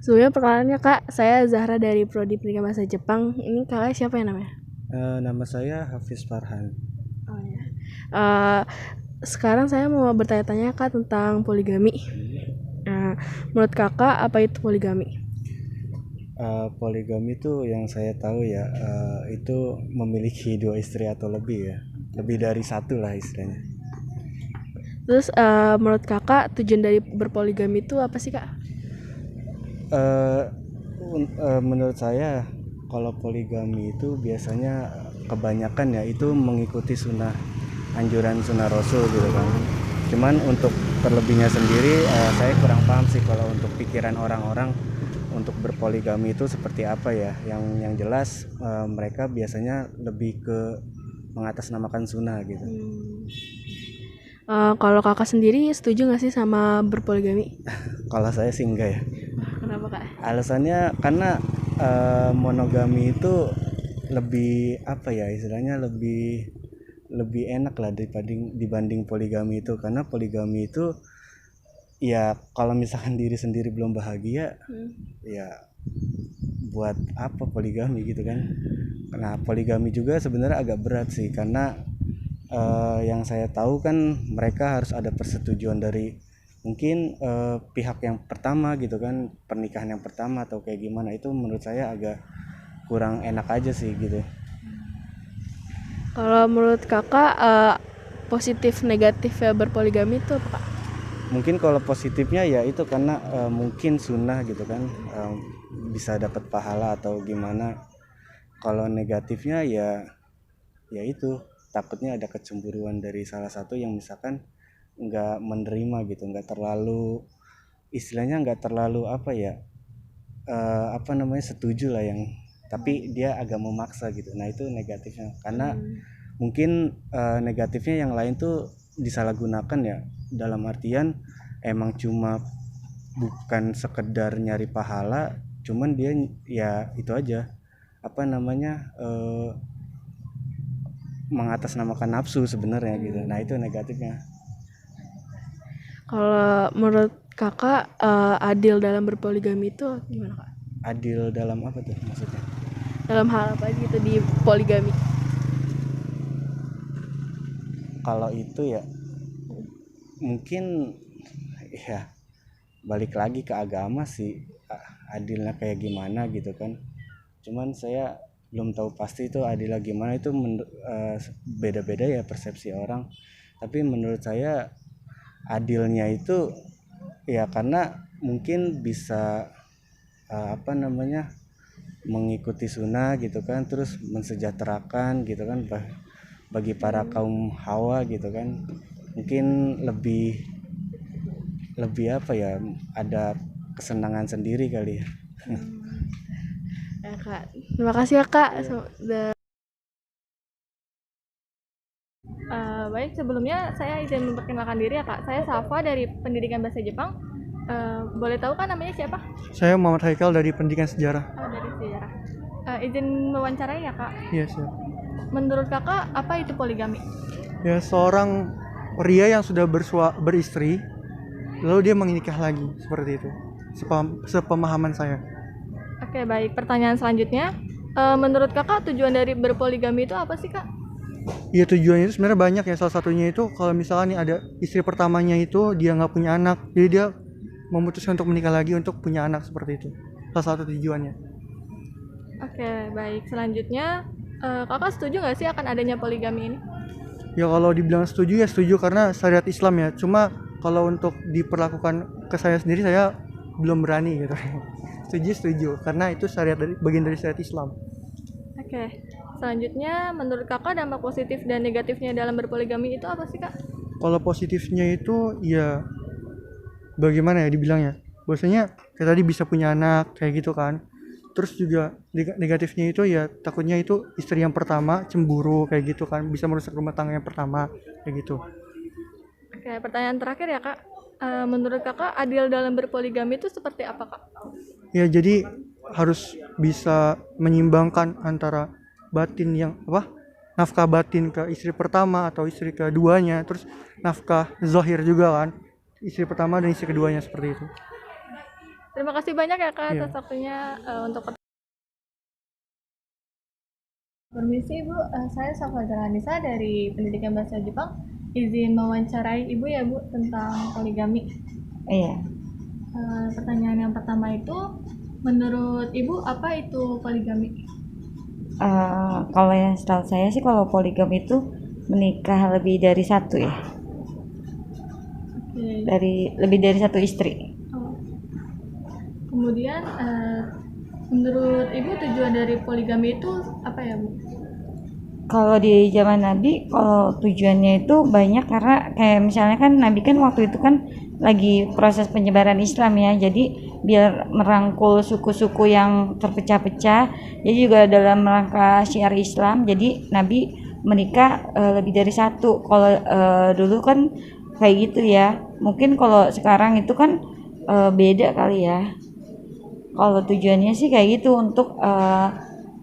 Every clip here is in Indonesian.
Sebelumnya perkenalannya Kak, saya Zahra dari Prodi Pendidikan Bahasa Jepang. Ini kakak siapa ya namanya? Nama saya Hafiz Farhan. Oh ya. Eh, Sekarang saya mau bertanya-tanya Kak tentang poligami. Nah, menurut kakak apa itu poligami? Poligami itu yang saya tahu ya, itu memiliki dua istri atau lebih ya, lebih dari satu lah istilahnya. Terus menurut kakak tujuan dari berpoligami itu apa sih Kak? Eh, Menurut saya kalau poligami itu biasanya kebanyakan ya itu mengikuti anjuran sunnah Rasul gitu kan. Cuman untuk terlebihnya sendiri saya kurang paham sih kalau untuk pikiran orang-orang untuk berpoligami itu seperti apa ya. Yang jelas mereka biasanya lebih ke mengatasnamakan sunnah gitu. Kalau kakak sendiri setuju nggak sih sama berpoligami? Kalau saya sih enggak ya. Kenapa Kak? Alasannya karena monogami itu lebih apa ya istilahnya lebih lebih enak lah dibanding poligami itu, karena poligami itu ya kalau misalkan diri sendiri belum bahagia ya buat apa poligami gitu kan. Nah poligami juga sebenarnya agak berat sih karena yang saya tahu kan mereka harus ada persetujuan dari mungkin pihak yang pertama gitu kan, pernikahan yang pertama atau kayak gimana. Itu menurut saya agak kurang enak aja sih gitu. Kalau menurut kakak positif negatif ya berpoligami itu apa Kak? Mungkin kalau positifnya ya itu karena mungkin sunnah gitu kan, bisa dapat pahala atau gimana. Kalau negatifnya ya itu takutnya ada kecemburuan dari salah satu yang misalkan nggak menerima gitu, nggak terlalu istilahnya nggak terlalu apa ya, apa namanya, setuju lah yang, tapi dia agak memaksa gitu. Nah itu negatifnya karena mungkin negatifnya yang lain tuh disalahgunakan ya, dalam artian emang cuma bukan sekedar nyari pahala, cuman dia ya itu aja, apa namanya, mengatasnamakan nafsu sebenarnya gitu. Nah itu negatifnya. Kalau menurut kakak adil dalam berpoligami itu gimana Kak? Adil dalam apa tuh maksudnya? Dalam hal apa gitu di poligami? Kalau itu ya mungkin ya balik lagi ke agama sih, adilnya kayak gimana gitu kan. Cuman saya belum tahu pasti itu adilnya gimana, itu beda-beda ya persepsi orang. Tapi menurut saya adilnya itu ya karena mungkin bisa apa namanya, mengikuti sunnah gitu kan, terus mensejahterakan gitu kan bagi para kaum hawa gitu kan. Mungkin lebih lebih apa ya, ada kesenangan sendiri kali ya. Ya Kak, terima kasih ya Kak. Baik, sebelumnya saya izin memperkenalkan diri ya Kak. Saya Safa dari Pendidikan Bahasa Jepang. Boleh tahu kan namanya siapa? Saya Muhammad Haikal dari Pendidikan Sejarah. Oh, dari sejarah. Izin mewawancarai ya Kak. Iya, siap. Menurut Kakak apa itu poligami? Ya, seorang pria yang sudah beristri, lalu dia menikah lagi, seperti itu. Sepemahaman saya. Oke, baik. Pertanyaan selanjutnya, menurut Kakak tujuan dari berpoligami itu apa sih Kak? Iya, tujuannya itu sebenarnya banyak ya. Salah satunya itu kalau misalnya nih ada istri pertamanya itu dia nggak punya anak, jadi dia memutuskan untuk menikah lagi untuk punya anak, seperti itu. Salah satu tujuannya. Oke, baik. Selanjutnya, Kakak setuju nggak sih akan adanya poligami ini? Ya kalau dibilang setuju ya setuju karena syariat Islam ya. Cuma kalau untuk diperlakukan ke saya sendiri saya belum berani gitu. Setuju karena itu bagian dari syariat Islam. Oke. Selanjutnya, menurut Kakak dampak positif dan negatifnya dalam berpoligami itu apa sih Kak? Kalau positifnya itu ya bagaimana ya dibilangnya? Bahwasanya kayak tadi bisa punya anak kayak gitu kan. Terus juga negatifnya itu ya takutnya itu istri yang pertama cemburu kayak gitu kan, bisa merusak rumah tangga yang pertama kayak gitu. Oke, pertanyaan terakhir ya Kak. Menurut Kakak adil dalam berpoligami itu seperti apa Kak? Ya jadi harus bisa menyimbangkan antara batin yang apa, nafkah batin ke istri pertama atau istri keduanya, terus nafkah zahir juga kan istri pertama dan istri keduanya, seperti itu. Terima kasih banyak ya Kak Iya. atas waktunya untuk Permisi Ibu, saya Safadra Anissa dari Pendidikan Bahasa Jepang. Izin mewawancarai Ibu ya Bu tentang poligami. Iya. Pertanyaan yang pertama itu, menurut Ibu apa itu poligami? Kalau yang setahu saya sih kalau poligami itu menikah lebih dari satu ya, Oke. lebih dari satu istri. Oh. Kemudian menurut Ibu tujuan dari poligami itu apa ya Bu? Kalau di zaman Nabi, kalau tujuannya itu banyak karena kayak misalnya kan Nabi kan waktu itu kan lagi proses penyebaran Islam ya, jadi biar merangkul suku-suku yang terpecah-pecah, jadi juga dalam rangka syiar Islam, jadi Nabi menikah lebih dari satu. Kalau dulu kan kayak gitu ya, mungkin kalau sekarang itu kan beda kali ya. Kalau tujuannya sih kayak gitu untuk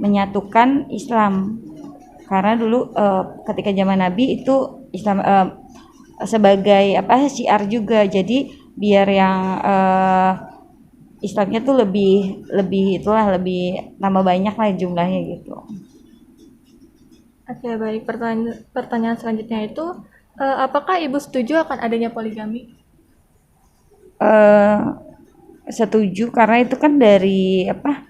menyatukan Islam. Karena dulu ketika zaman Nabi itu Islam sebagai apa syiar juga. Jadi biar yang Islamnya tuh lebih itulah lebih tambah banyak lah jumlahnya gitu. Oke, baik. Pertanyaan selanjutnya itu, apakah Ibu setuju akan adanya poligami? Setuju karena itu kan dari apa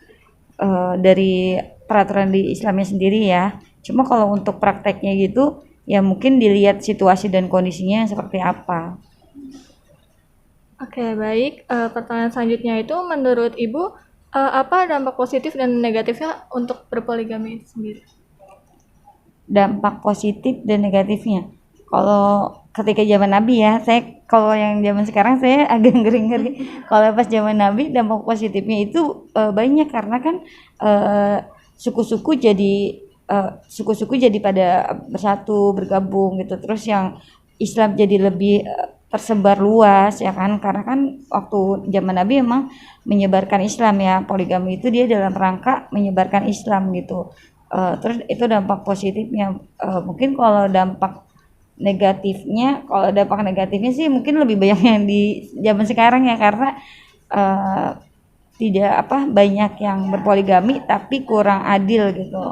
dari peraturan di Islamnya sendiri ya. Cuma kalau untuk prakteknya gitu ya mungkin dilihat situasi dan kondisinya seperti apa. Oke, baik. Pertanyaan selanjutnya itu, menurut Ibu, apa dampak positif dan negatifnya untuk berpoligami itu sendiri? Dampak positif dan negatifnya. Kalau ketika zaman Nabi ya, saya kalau yang zaman sekarang saya agak ngeri-ngeri. Kalau pas zaman Nabi dampak positifnya itu banyak karena kan suku-suku jadi pada bersatu bergabung gitu. Terus yang Islam jadi lebih tersebar luas ya kan, karena kan waktu zaman Nabi emang menyebarkan Islam ya, poligami itu dia dalam rangka menyebarkan Islam gitu. Terus itu dampak positifnya. Mungkin kalau dampak negatifnya sih mungkin lebih banyak yang di zaman sekarang ya, karena uh, tidak banyak yang berpoligami tapi kurang adil gitu,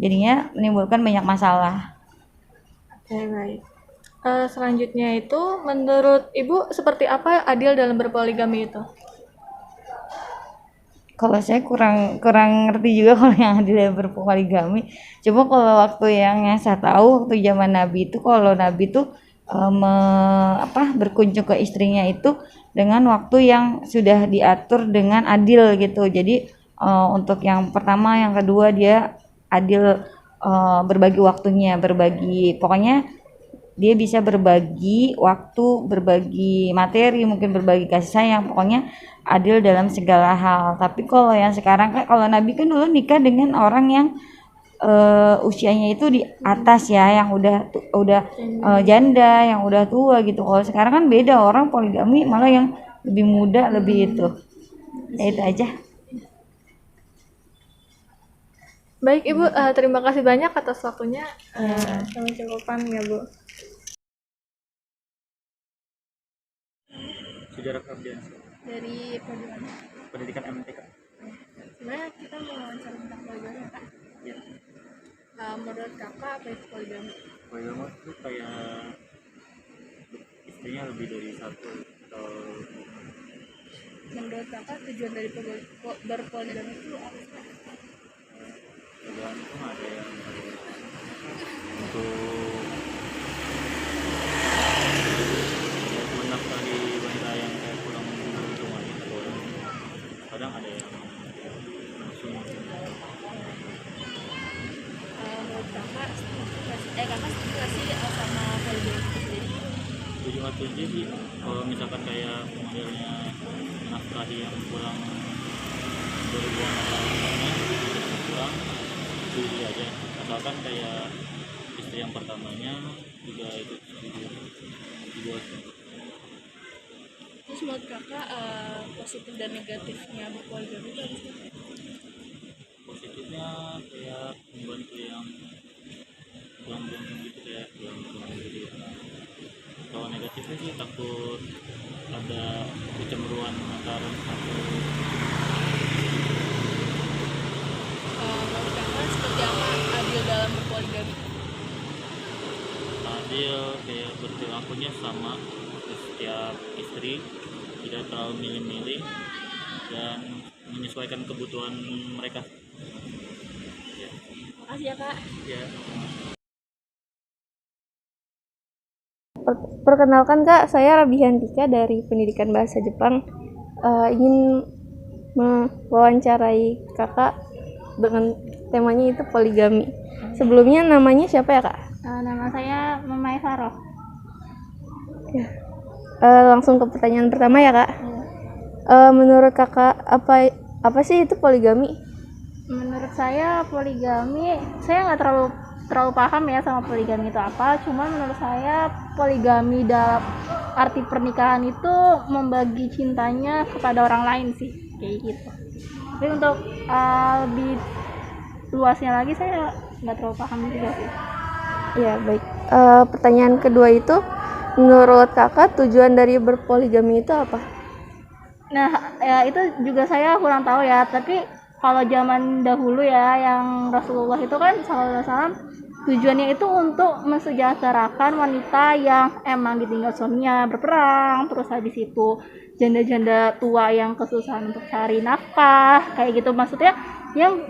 jadinya menimbulkan banyak masalah. Oke, baik. Selanjutnya itu, menurut Ibu, seperti apa adil dalam berpoligami itu? Kalau saya kurang kurang ngerti juga kalau yang dia berpoligami. Cuma kalau waktu yang saya tahu waktu zaman Nabi itu, kalau Nabi itu berkunjung ke istrinya itu dengan waktu yang sudah diatur dengan adil gitu. Jadi untuk yang pertama, yang kedua dia adil, berbagi waktunya, pokoknya dia bisa berbagi waktu, berbagi materi, mungkin berbagi kasih sayang, pokoknya adil dalam segala hal. Tapi kalau yang sekarang kan, kalau Nabi kan dulu nikah dengan orang yang usianya itu di atas ya, yang udah janda, yang udah tua gitu. Kalau sekarang kan beda, orang poligami malah yang lebih muda, lebih itu. Ya itu aja. Baik Ibu, terima kasih banyak atas waktunya. Kami cukupkan ya Bu. Sejarah pengabdian Dari Pradimana. pendidikan MTK. Sebenarnya kita mau wawancara tentang poligami Kak. Ya, Menurut Kakak apa itu poligami? poligami itu kayak istrinya lebih dari satu atau Menurut Kakak tujuan dari berpoligami itu apa? tergantung, ada yang untuk menafkahi wanita yang kayak kurang beruntung aja, atau kadang ada yang langsung. Menurut Kakak setuju nggak sih sama poligami itu sendiri? Tujuh aja sih, kalau misalkan kayak modelnya nafkahi yang kurang berhubungan atau kurang, setuju aja, asalkan kayak istri yang pertamanya juga itu setuju dibuat. Terus menurut Kakak positif dan negatifnya berpoligami itu apa sih? Positifnya kayak membantu yang kurang beruntung gitu, kayak kurang beruntung gitu. Kalau negatifnya sih takut ada kecemburuan antara satu. Menurut kakak seperti apa adil dalam berpoligami? Adil kayak berperilakunya sama ke setiap istri, tidak terlalu milih-milih dan menyesuaikan kebutuhan mereka. Ya, Makasih ya kak. ya. Perkenalkan kak, saya Rabihantika dari Pendidikan Bahasa Jepang. Ingin mewawancarai kakak dengan temanya itu poligami. Sebelumnya namanya siapa ya kak? Nama saya Mama Evaroh. Langsung ke pertanyaan pertama ya kak. Menurut kakak apa sih itu poligami? Menurut saya poligami, saya nggak terlalu paham ya sama poligami itu apa. Cuma menurut saya poligami dalam arti pernikahan itu membagi cintanya kepada orang lain sih, kayak gitu. Tapi untuk lebih luasnya lagi saya nggak terlalu paham juga sih. Ya baik. Pertanyaan kedua itu, menurut kakak tujuan dari berpoligami itu apa? Nah, ya itu juga saya kurang tahu ya. Tapi kalau zaman dahulu ya, yang Rasulullah itu kan SAW tujuannya itu untuk mensejahterakan wanita yang emang ditinggal suaminya berperang, terus habis itu janda-janda tua yang kesusahan untuk cari nafkah, kayak gitu. Maksudnya yang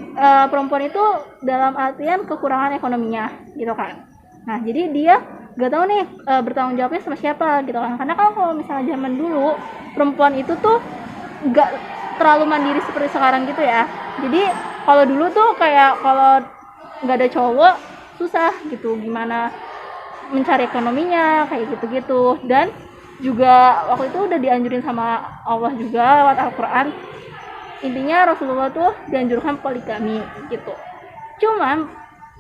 perempuan itu dalam artian kekurangan ekonominya, gitu kan. Nah, jadi dia gak tahu nih bertanggung jawabnya sama siapa, gitu kan. Karena kalau misalnya zaman dulu perempuan itu tuh gak terlalu mandiri seperti sekarang gitu ya. Jadi kalau dulu tuh kayak kalau nggak ada cowok susah gitu, gimana mencari ekonominya, kayak gitu-gitu. Dan juga waktu itu udah dianjurin sama Allah juga lewat Al-Quran, intinya Rasulullah tuh dianjurkan poligami gitu. Cuman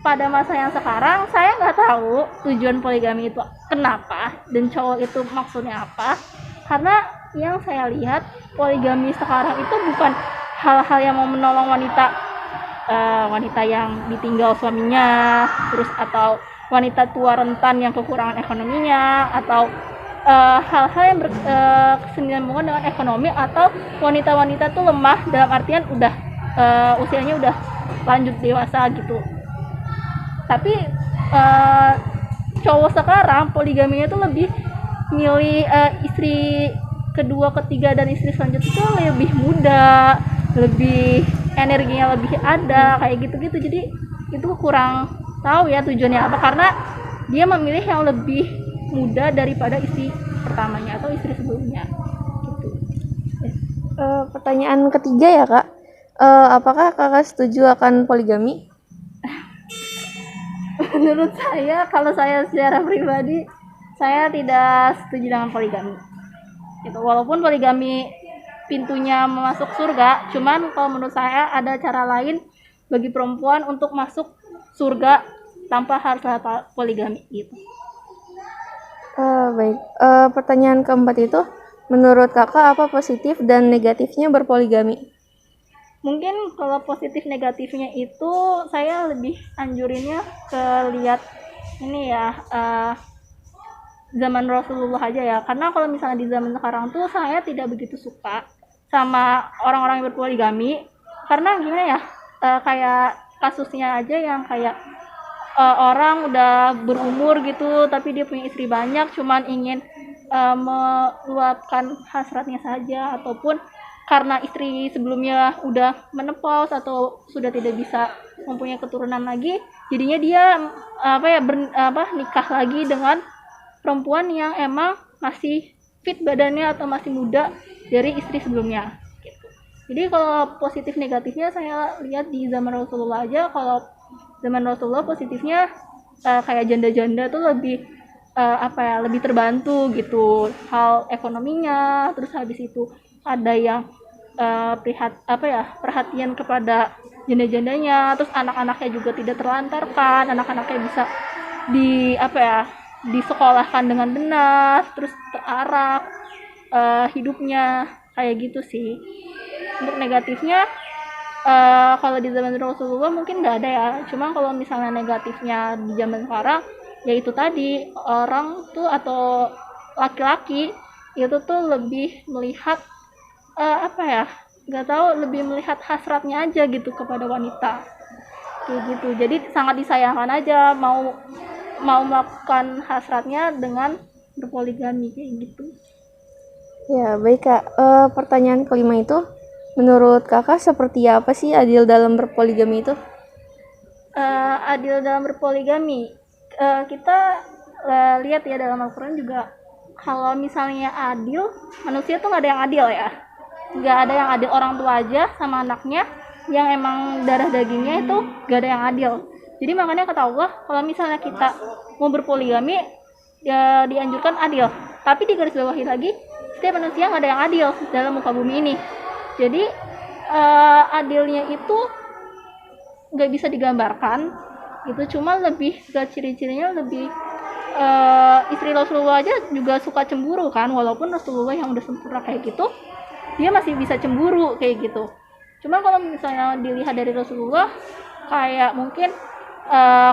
pada masa yang sekarang saya nggak tahu tujuan poligami itu kenapa dan cowok itu maksudnya apa. Karena yang saya lihat poligami sekarang itu bukan hal-hal yang mau menolong wanita yang ditinggal suaminya, terus atau wanita tua rentan yang kekurangan ekonominya, atau hal-hal yang bersinggungan dengan ekonomi, atau wanita-wanita tuh lemah dalam artian udah usianya udah lanjut dewasa gitu. Tapi cowok sekarang poligaminya tuh lebih milih istri kedua, ketiga, dan istri selanjutnya itu lebih muda, lebih energinya lebih ada, kayak gitu-gitu. Jadi itu kurang tahu ya tujuannya apa, karena dia memilih yang lebih muda daripada istri pertamanya atau istri sebelumnya gitu. Pertanyaan ketiga ya kak, apakah kakak setuju akan poligami? Menurut saya, kalau saya secara pribadi, saya tidak setuju dengan poligami gitu. Walaupun poligami pintunya masuk surga, cuman kalau menurut saya ada cara lain bagi perempuan untuk masuk surga tanpa harus poligami gitu. Baik. Pertanyaan keempat itu, menurut kakak apa positif dan negatifnya berpoligami? Mungkin kalau positif negatifnya itu saya lebih anjurinnya ke lihat ini ya, zaman Rasulullah aja ya. Karena kalau misalnya di zaman sekarang tuh saya tidak begitu suka sama orang-orang yang berpoligami, karena gimana ya, kayak kasusnya aja yang kayak orang udah berumur gitu tapi dia punya istri banyak, cuman ingin meluapkan hasratnya saja, ataupun karena istri sebelumnya udah menopause atau sudah tidak bisa mempunyai keturunan lagi, jadinya dia nikah lagi dengan perempuan yang emang masih fit badannya atau masih muda dari istri sebelumnya gitu. Jadi kalau positif negatifnya saya lihat di zaman Rasulullah aja. Kalau zaman Rasulullah positifnya kayak janda-janda tuh lebih lebih terbantu gitu hal ekonominya. Terus habis itu ada yang perhatian kepada janda-jandanya, terus anak-anaknya juga tidak terlantarkan, anak-anaknya bisa disekolahkan dengan benar, terus terarah hidupnya, kayak gitu sih. Untuk negatifnya kalau di zaman Rasulullah mungkin nggak ada ya, cuma kalau misalnya negatifnya di zaman sekarang, yaitu tadi orang tuh atau laki-laki itu tuh lebih melihat apa ya, nggak tahu, lebih melihat hasratnya aja gitu kepada wanita kayak gitu. Jadi sangat disayangkan aja mau melakukan hasratnya dengan berpoligami kayak gitu. Ya, baik Kak. Pertanyaan kelima itu, menurut Kakak seperti apa sih adil dalam berpoligami itu? Adil dalam berpoligami, kita lihat ya dalam Al-Quran juga, kalau misalnya adil, manusia tuh nggak ada yang adil ya, nggak ada yang adil. Orang tua aja sama anaknya yang emang darah dagingnya itu nggak ada yang adil. Jadi makanya kata Allah, kalau misalnya kita mau berpoligami ya dianjurkan adil, tapi digarisbawahi lagi, setiap manusia nggak ada yang adil dalam muka bumi ini. Jadi adilnya itu nggak bisa digambarkan gitu, cuma lebih ke ciri-cirinya lebih istri Rasulullah aja juga suka cemburu kan, walaupun Rasulullah yang udah sempurna kayak gitu dia masih bisa cemburu kayak gitu. Cuma kalau misalnya dilihat dari Rasulullah, kayak mungkin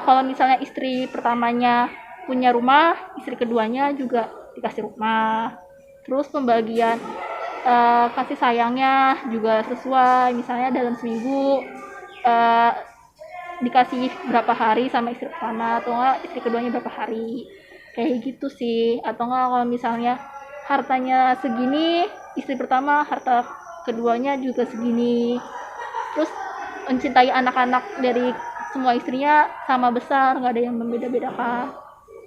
kalau misalnya istri pertamanya punya rumah, istri keduanya juga dikasih rumah, terus pembagian kasih sayangnya juga sesuai, misalnya dalam seminggu dikasih berapa hari sama istri pertama, atau enggak istri keduanya berapa hari kayak gitu sih. Atau enggak kalau misalnya hartanya segini, istri pertama harta keduanya juga segini, terus mencintai anak-anak dari semua istrinya sama besar, nggak ada yang membeda-bedakan,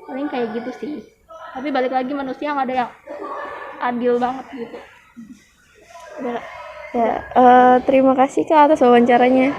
paling kayak gitu sih. Tapi balik lagi, manusia nggak ada yang adil banget gitu. Udah. Ya, terima kasih Kak atas wawancaranya.